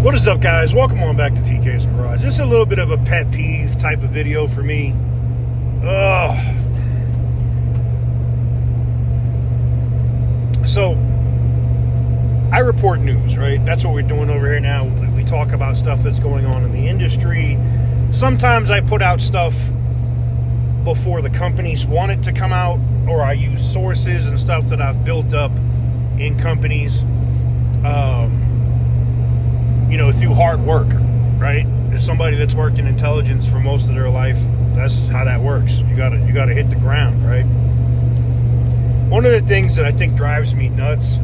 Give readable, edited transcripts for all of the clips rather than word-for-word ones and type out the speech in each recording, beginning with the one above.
What is up, guys? Welcome on back to TK's Garage. This is a little bit of a pet peeve type of video for me. So, I report news, right? That's what we're doing over here now. We talk about stuff that's going on in the industry. Sometimes I put out stuff before the companies want it to come out, or I use sources and stuff that I've built up in companies. Through hard work, right? As somebody that's worked in intelligence for most of their life, that's how that works. You gotta hit the ground, right? One of the things that I think drives me nuts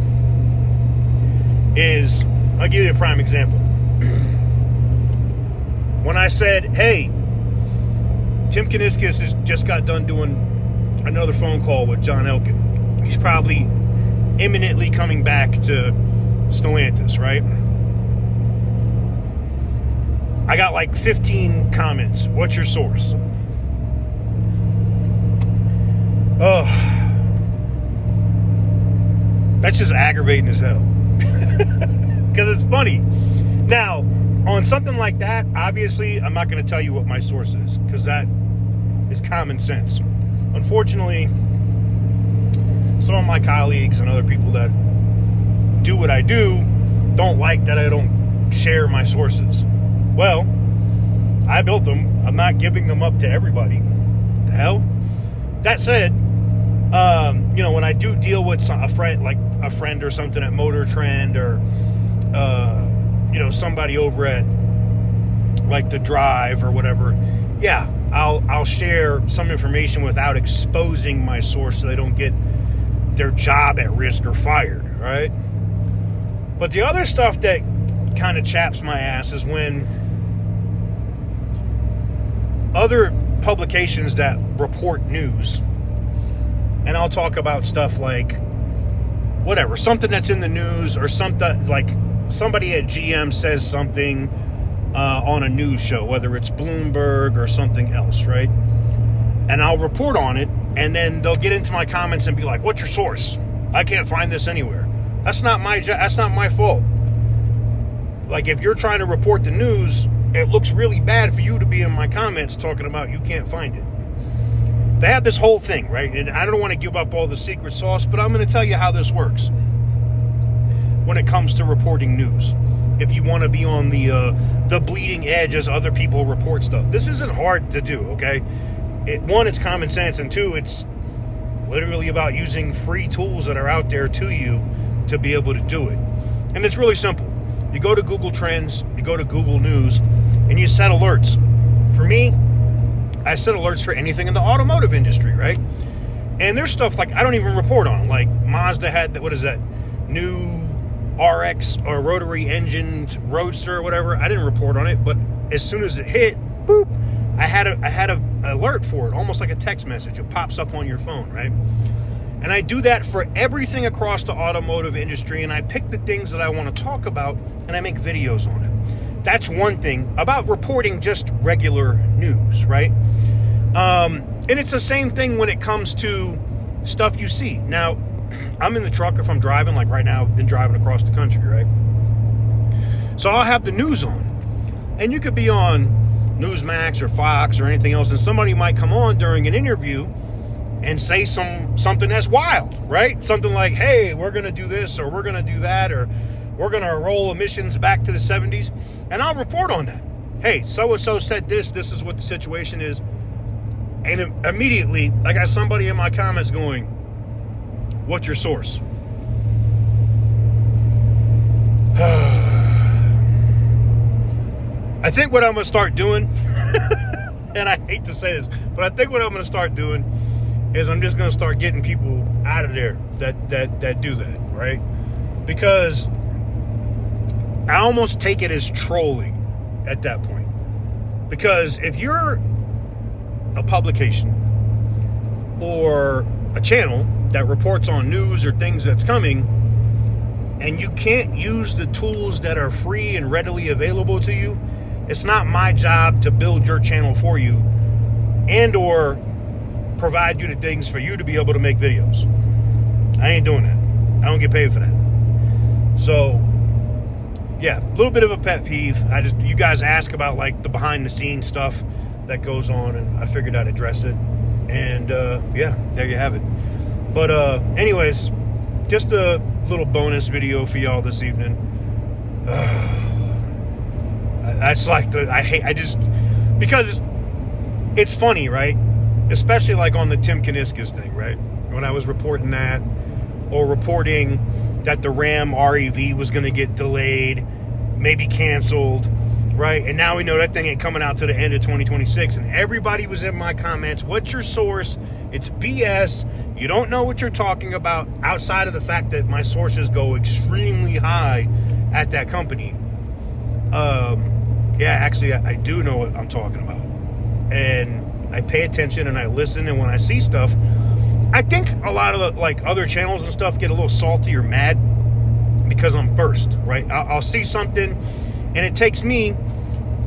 is, I'll give you a prime example. When I said, hey, Tim Kuniskis has just got done doing another phone call with John Elkin. He's probably imminently coming back to Stellantis, right? I got like 15 comments. What's your source? Oh, that's just aggravating as hell. Because it's funny. Now, on something like that, obviously, I'm not going to tell you what my source is, because that is common sense. Unfortunately, some of my colleagues and other people that do what I do don't like that I don't share my sources. Well, I built them. I'm not giving them up to everybody. What the hell? That said, when I do deal with a friend or something at Motor Trend, or somebody over at like The Drive or whatever, yeah, I'll share some information without exposing my source so they don't get their job at risk or fired, right? But the other stuff that kind of chaps my ass is when other publications that report news, and I'll talk about stuff like whatever, something that's in the news, or something like somebody at GM says something on a news show, whether it's Bloomberg or something else, right? And I'll report on it, and then they'll get into my comments and be like, what's your source? I can't find this anywhere. That's not my fault. Like, if you're trying to report the news, it looks really bad for you to be in my comments talking about you can't find it. They have this whole thing, right? And I don't want to give up all the secret sauce, but I'm going to tell you how this works when it comes to reporting news. If you want to be on the bleeding edge as other people report stuff, this isn't hard to do, okay? One, it's common sense, and two, it's literally about using free tools that are out there to you to be able to do it. And it's really simple. You go to Google Trends, you go to Google News, and you set alerts. For me, I set alerts for anything in the automotive industry, right? And there's stuff like I don't even report on. Like Mazda had new RX or rotary engined Roadster or whatever. I didn't report on it, but as soon as it hit, boop, I had an alert for it, almost like a text message. It pops up on your phone, right? And I do that for everything across the automotive industry, and I pick the things that I want to talk about, and I make videos on it. That's one thing about reporting just regular news, right? And it's the same thing when it comes to stuff you see. Now, I'm in the truck if I'm driving, like right now, I've been driving across the country, right? So I'll have the news on, and you could be on Newsmax or Fox or anything else, and somebody might come on during an interview and say something that's wild, right? Something like, hey, we're going to do this, or we're going to do that, or we're going to roll emissions back to the 70s. And I'll report on that. Hey, so-and-so said this is what the situation is. And immediately, I got somebody in my comments going, what's your source? I think what I'm going to start doing, and I hate to say this, but I think what I'm going to start doing is I'm just going to start getting people out of there that do that, right? Because I almost take it as trolling at that point. Because if you're a publication or a channel that reports on news or things that's coming, and you can't use the tools that are free and readily available to you, it's not my job to build your channel for you and or provide you the things for you to be able to make videos. I ain't doing that. I don't get paid for that. So yeah, a little bit of a pet peeve. You guys ask about like the behind the scenes stuff that goes on, and I figured I'd address it. And yeah, there you have it. But anyways, just a little bonus video for y'all this evening. That's like because it's funny, right? Especially like on the Tim Kuniskis thing, right? When I was reporting that, or reporting that the Ram REV was going to get delayed, maybe canceled, right? And now we know that thing ain't coming out to the end of 2026. And everybody was in my comments, what's your source? It's BS. You don't know what you're talking about, outside of the fact that my sources go extremely high at that company. Yeah, actually, I do know what I'm talking about. And I pay attention and I listen, and when I see stuff, I think a lot of the, like, other channels and stuff get a little salty or mad because I'm first, right? I'll see something, and it takes me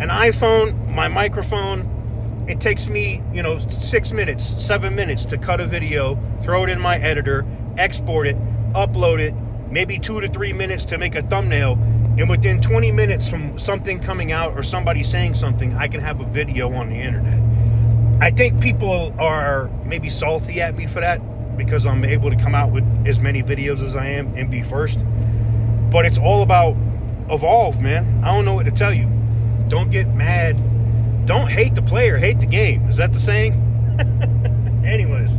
an iPhone, my microphone, it takes me, 6 minutes, 7 minutes to cut a video, throw it in my editor, export it, upload it, maybe 2 to 3 minutes to make a thumbnail, and within 20 minutes from something coming out or somebody saying something, I can have a video on the internet. I think people are maybe salty at me for that because I'm able to come out with as many videos as I am and be first. But it's all about evolve, man. I don't know what to tell you. Don't get mad. Don't hate the player, hate the game. Is that the saying? Anyways.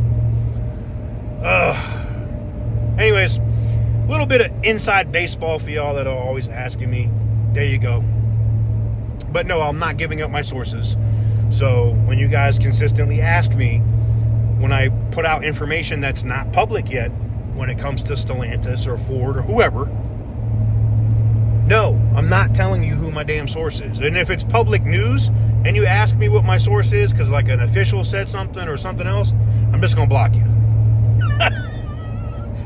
Anyways, a little bit of inside baseball for y'all that are always asking me. There you go. But no, I'm not giving up my sources. So when you guys consistently ask me, when I put out information that's not public yet, when it comes to Stellantis or Ford or whoever, no, I'm not telling you who my damn source is. And if it's public news and you ask me what my source is because like an official said something or something else, I'm just going to block you.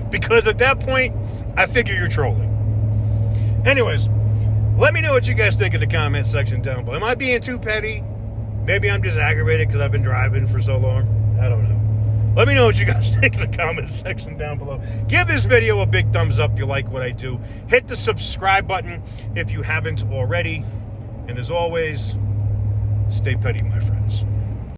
Because at that point, I figure you're trolling. Anyways, let me know what you guys think in the comment section down below. Am I being too petty? Maybe I'm just aggravated because I've been driving for so long. I don't know. Let me know what you guys think in the comment section down below. Give this video a big thumbs up if you like what I do. Hit the subscribe button if you haven't already. And as always, stay petty, my friends.